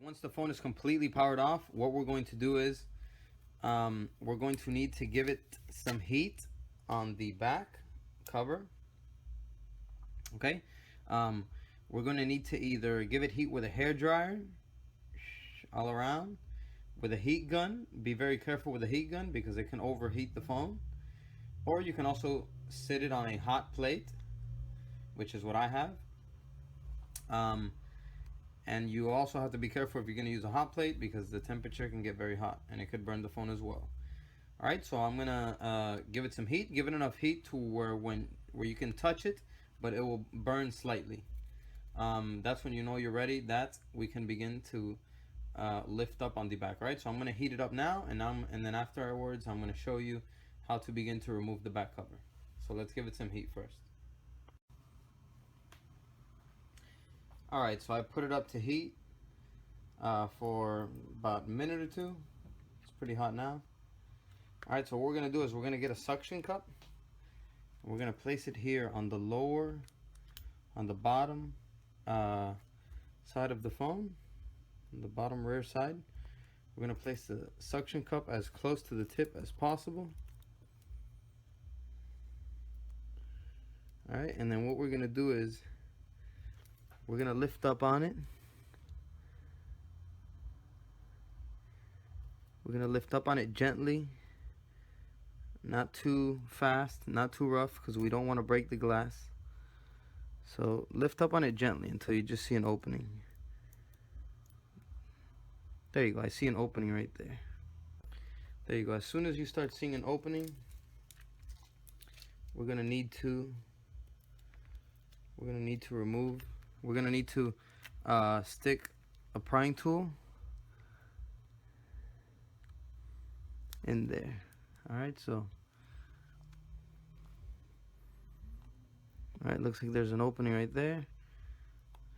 Once the phone is completely powered off, what we're going to do is we're going to need to give it some heat on the back cover. Okay, we're going to need to either give it heat with a hair dryer all around, with a heat gun. Be very careful with a heat gun because it can overheat the phone. Or you can also sit it on a hot plate, which is what I have. And you also have to be careful if you're going to use a hot plate because the temperature can get very hot and it could burn the phone as well. Alright, so I'm going to give it some heat. Give it enough heat to where you can touch it, but it will burn slightly. That's when you know you're ready, that we can begin to lift up on the back. Right, so I'm going to heat it up now, and then afterwards I'm going to show you how to begin to remove the back cover. So let's give it some heat first. Alright, so I put it up to heat for about a minute or two. It's pretty hot now. Alright, so what we're going to do is we're going to get a suction cup. We're going to place it here on the bottom side of the phone, on the bottom rear side. We're going to place the suction cup as close to the tip as possible. Alright, and then what we're going to do is we're going to lift up on it. We're going to lift up on it gently, not too fast, not too rough, because we don't want to break the glass. So lift up on it gently until you just see an opening. There you go, I see an opening right there. There you go. As soon as you start seeing an opening, we're going to need to remove. We're going to need to stick a prying tool in there. Alright, so alright, looks like there's an opening right there.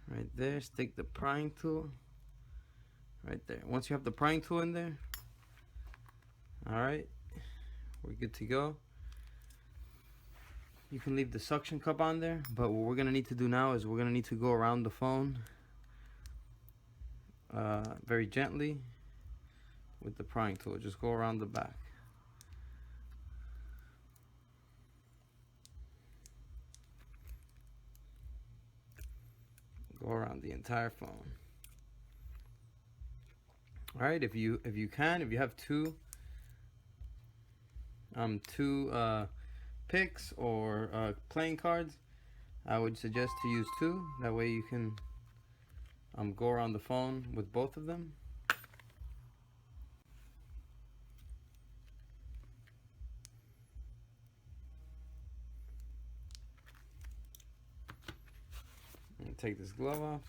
Right there. Stick the prying tool right there. Once you have the prying tool in there, alright, we're good to go. You can leave the suction cup on there, but what we're going to need to do now is we're going to need to go around the phone very gently with the prying tool. Just go around the back. Go around the entire phone. Alright, if you have two picks or playing cards, I would suggest to use two. That way you can go around the phone with both of them. Take this glove off.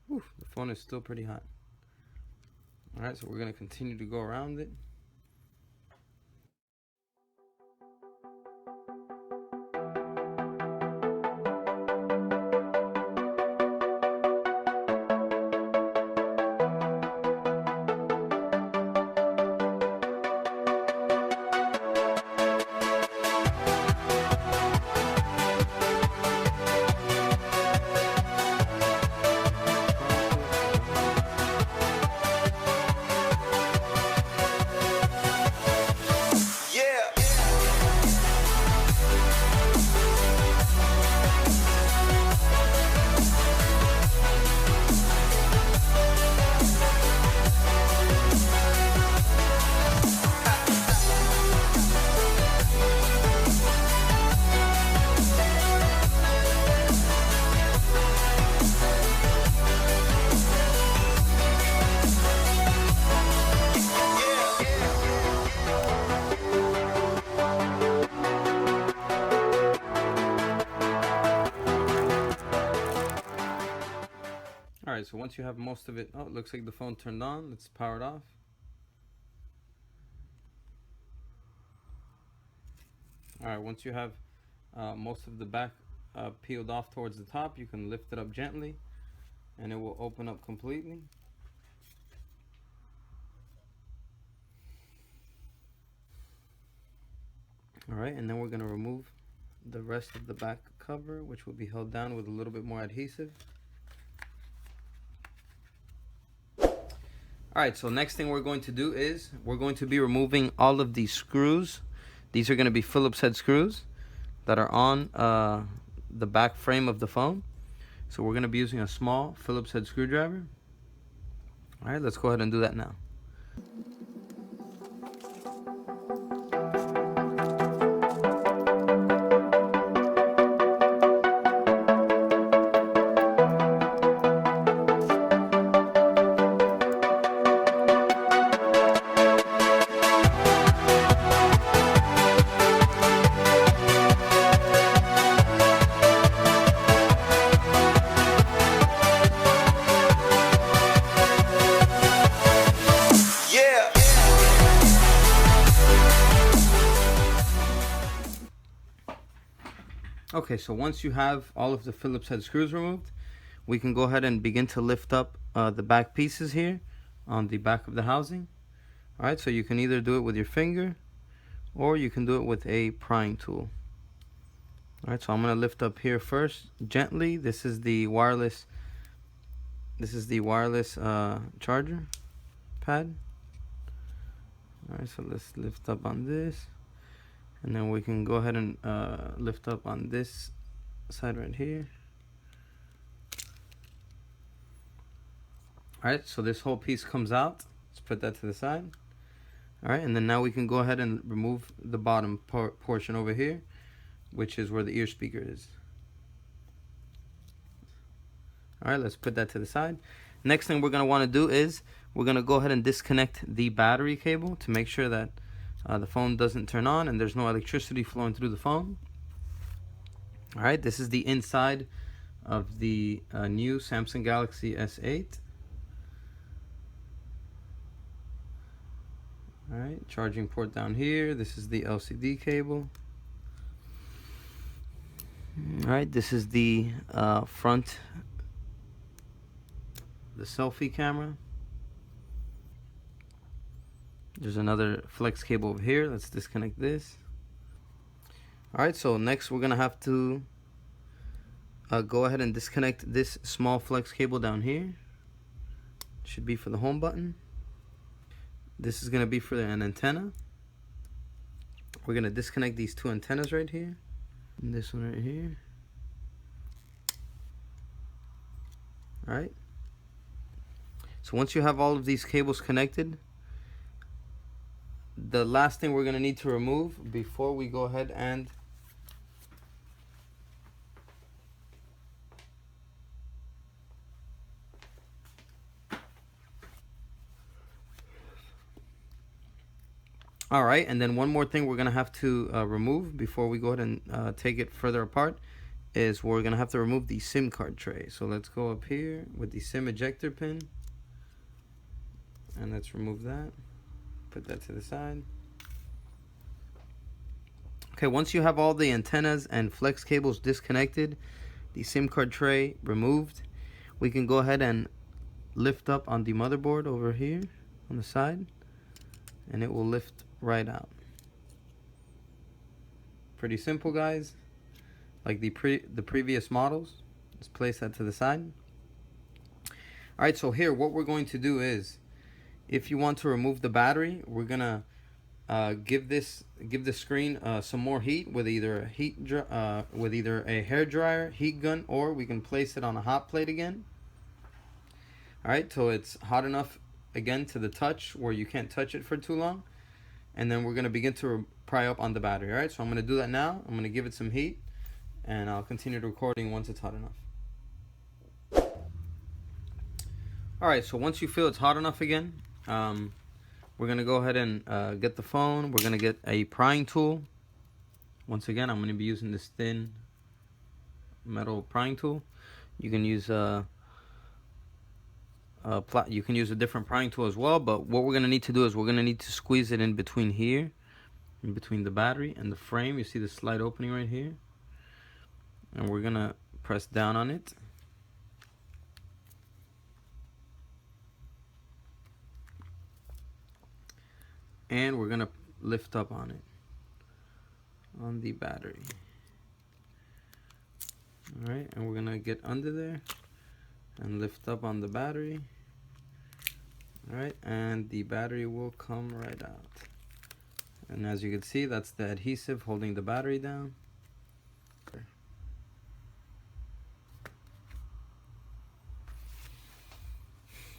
Whew, the phone is still pretty hot. Alright, so we're going to continue to go around it. Alright, so once you have most of it, oh, it looks like the phone turned on. Let's power it off. Alright, once you have most of the back peeled off towards the top, you can lift it up gently and it will open up completely. Alright, and then we're going to remove the rest of the back cover, which will be held down with a little bit more adhesive. Alright, so next thing we're going to do is we're going to be removing all of these screws. These are going to be Phillips head screws that are on the back frame of the phone. So we're going to be using a small Phillips head screwdriver. Alright, let's go ahead and do that now. Okay, so once you have all of the Phillips head screws removed, we can go ahead and begin to lift up the back pieces here on the back of the housing. Alright, so you can either do it with your finger or you can do it with a prying tool. Alright, so I'm going to lift up here first gently. This is the wireless charger pad. Alright, so let's lift up on this. And then we can go ahead and lift up on this side right here. Alright, so this whole piece comes out. Let's put that to the side. Alright, and then now we can go ahead and remove the bottom portion over here, which is where the ear speaker is. Alright, let's put that to the side. Next thing we're going to want to do is we're going to go ahead and disconnect the battery cable to make sure that the phone doesn't turn on and there's no electricity flowing through the phone. Alright, this is the inside of the new Samsung Galaxy S8. Alright, charging port down here. This is the LCD cable. Alright, this is the front, the selfie camera. There's another flex cable over here. Let's disconnect this. Alright, so next we're gonna have to go ahead and disconnect this small flex cable down here. Should be for the home button. This is gonna be for an antenna. We're gonna disconnect these two antennas right here. And this one right here. Alright. So once you have all of these cables connected, the last thing we're going to need to remove before we go ahead and alright, and then one more thing we're going to have to remove before we go ahead and take it further apart is we're going to have to remove the SIM card tray. So let's go up here with the SIM ejector pin and let's remove that. Put that to the side. Okay, once you have all the antennas and flex cables disconnected, the SIM card tray removed, we can go ahead and lift up on the motherboard over here on the side, and it will lift right out. Pretty simple, guys. Like the previous models. Let's place that to the side. Alright, so here what we're going to do is, if you want to remove the battery, we're gonna give the screen some more heat with either a hair dryer, heat gun, or we can place it on a hot plate again. All right, so it's hot enough again to the touch where you can't touch it for too long, and then we're gonna begin to pry up on the battery. All right, so I'm gonna do that now. I'm gonna give it some heat, and I'll continue the recording once it's hot enough. All right, so once you feel it's hot enough again, we're gonna go ahead and get the phone. We're gonna get a prying tool. Once again, I'm gonna be using this thin metal prying tool. You can use you can use a different prying tool as well, but what we're gonna need to do is we're gonna need to squeeze it in between here, in between the battery and the frame. You see the slight opening right here, and we're gonna press down on it. And we're gonna lift up on it, on the battery. All right, and we're gonna get under there and lift up on the battery. All right, and the battery will come right out. And as you can see, that's the adhesive holding the battery down.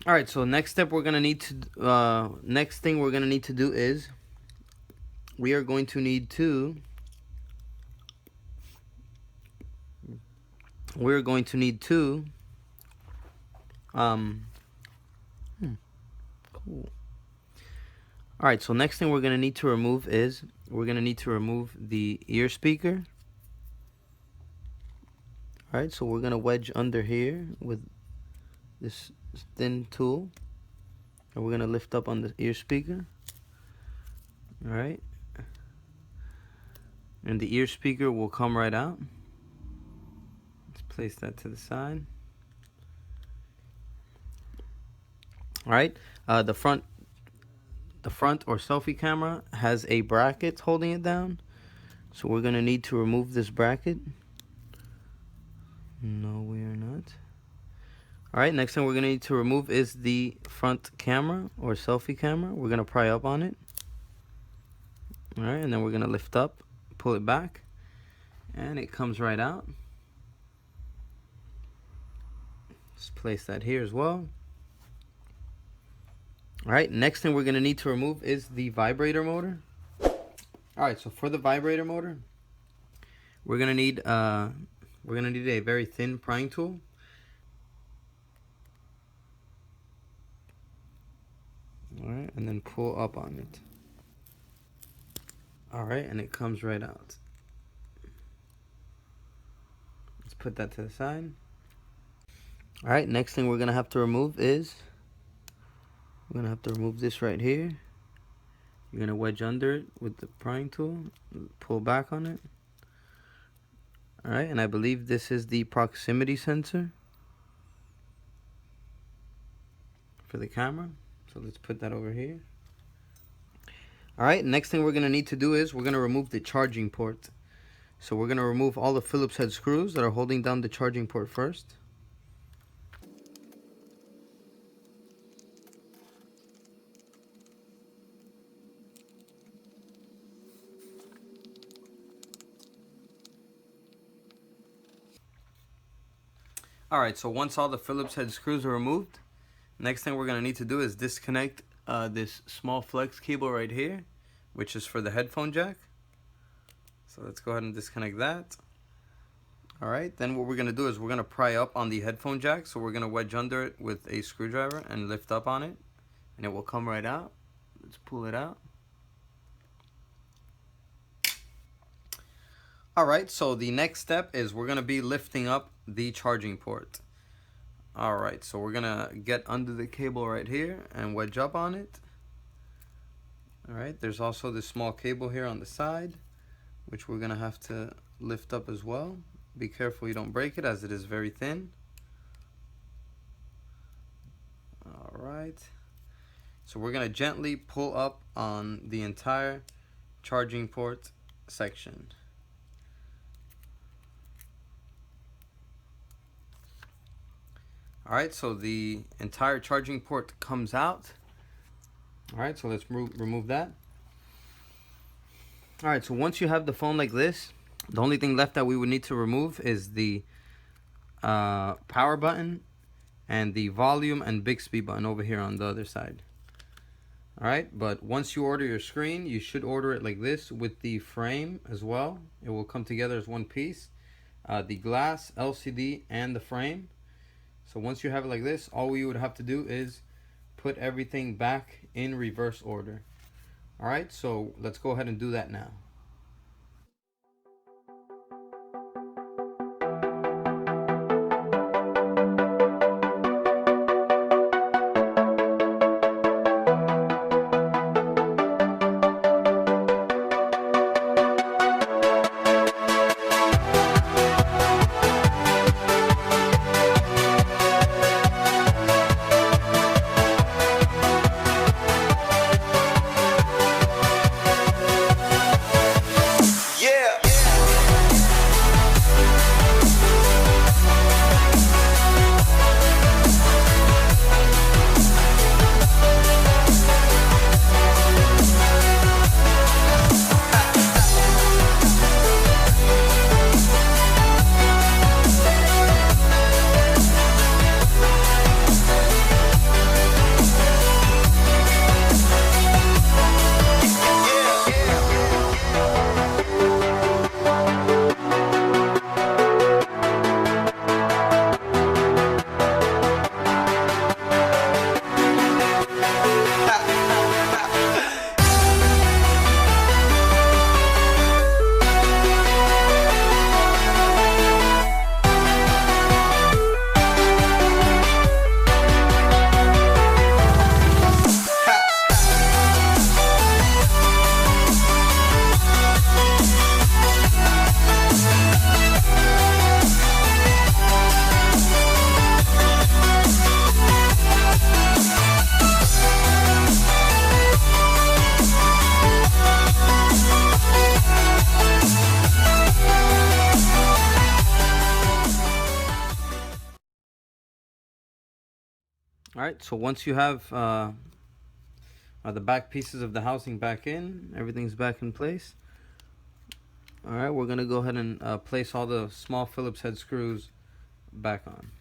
All right, so next thing we're gonna need to do is we are going to need to cool. All right, so next thing we're gonna need to remove is the ear speaker. All right, so we're gonna wedge under here with this thin tool, and we're gonna lift up on the ear speaker. All right, and the ear speaker will come right out. Let's place that to the side. All right, the front or selfie camera has a bracket holding it down, so we're gonna need to remove this bracket. No, we are not. All right, next thing we're gonna need to remove is the front camera or selfie camera. We're gonna pry up on it. All right, and then we're gonna lift up, pull it back, and it comes right out. Just place that here as well. All right, next thing we're gonna need to remove is the vibrator motor. All right, so for the vibrator motor, we're gonna need a very thin prying tool. All right, and then pull up on it. All right, and it comes right out. Let's put that to the side. All right, next thing we're gonna have to remove is this right here. You're gonna wedge under it with the prying tool, pull back on it. All right, and I believe this is the proximity sensor for the camera. So let's put that over here. All right, next thing we're gonna need to do is we're gonna remove the charging port. So we're gonna remove all the Phillips head screws that are holding down the charging port first. All right, so once all the Phillips head screws are removed, next thing we're gonna need to do is disconnect this small flex cable right here, which is for the headphone jack. So let's go ahead and disconnect that. All right, then what we're gonna do is we're gonna pry up on the headphone jack. So we're gonna wedge under it with a screwdriver and lift up on it, and it will come right out. Let's pull it out. All right, so the next step is we're gonna be lifting up the charging port. All right, so we're gonna get under the cable right here and wedge up on it. All right, there's also this small cable here on the side, which we're gonna have to lift up as well. Be careful you don't break it, as it is very thin. All right, so we're gonna gently pull up on the entire charging port section. All right, so the entire charging port comes out. All right, so let's remove that. All right, so once you have the phone like this, the only thing left that we would need to remove is the power button and the volume and Bixby button over here on the other side. All right, but once you order your screen, you should order it like this with the frame as well. It will come together as one piece, the glass, LCD, and the frame. So once you have it like this, all you would have to do is put everything back in reverse order. All right, so let's go ahead and do that now. All right, so once you have the back pieces of the housing back in, everything's back in place. All right, we're gonna go ahead and place all the small Phillips head screws back on.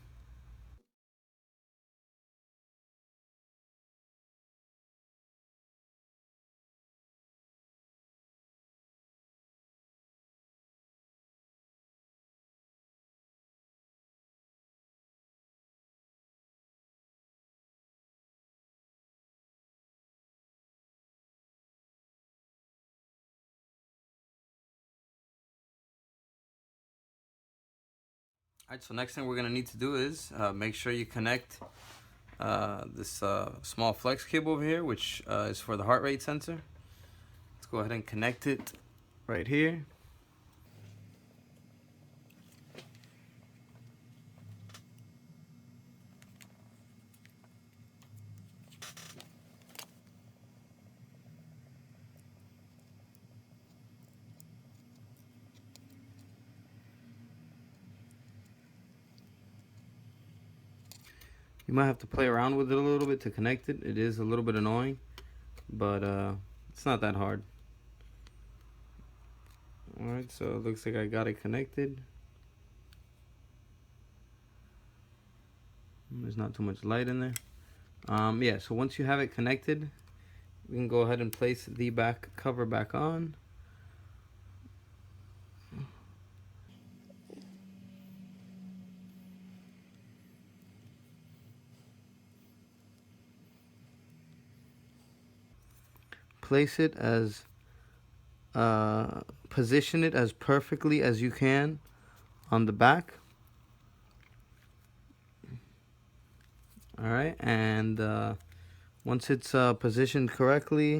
All right, so next thing we're gonna need to do is make sure you connect this small flex cable over here, which is for the heart rate sensor. Let's go ahead and connect it right here. You might have to play around with it a little bit to connect it. It is a little bit annoying, but it's not that hard. All right, so it looks like I got it connected. There's not too much light in there. Yeah, so once you have it connected, we can go ahead and place the back cover back on. Place it as position it as perfectly as you can on the back. All right, and once it's positioned correctly,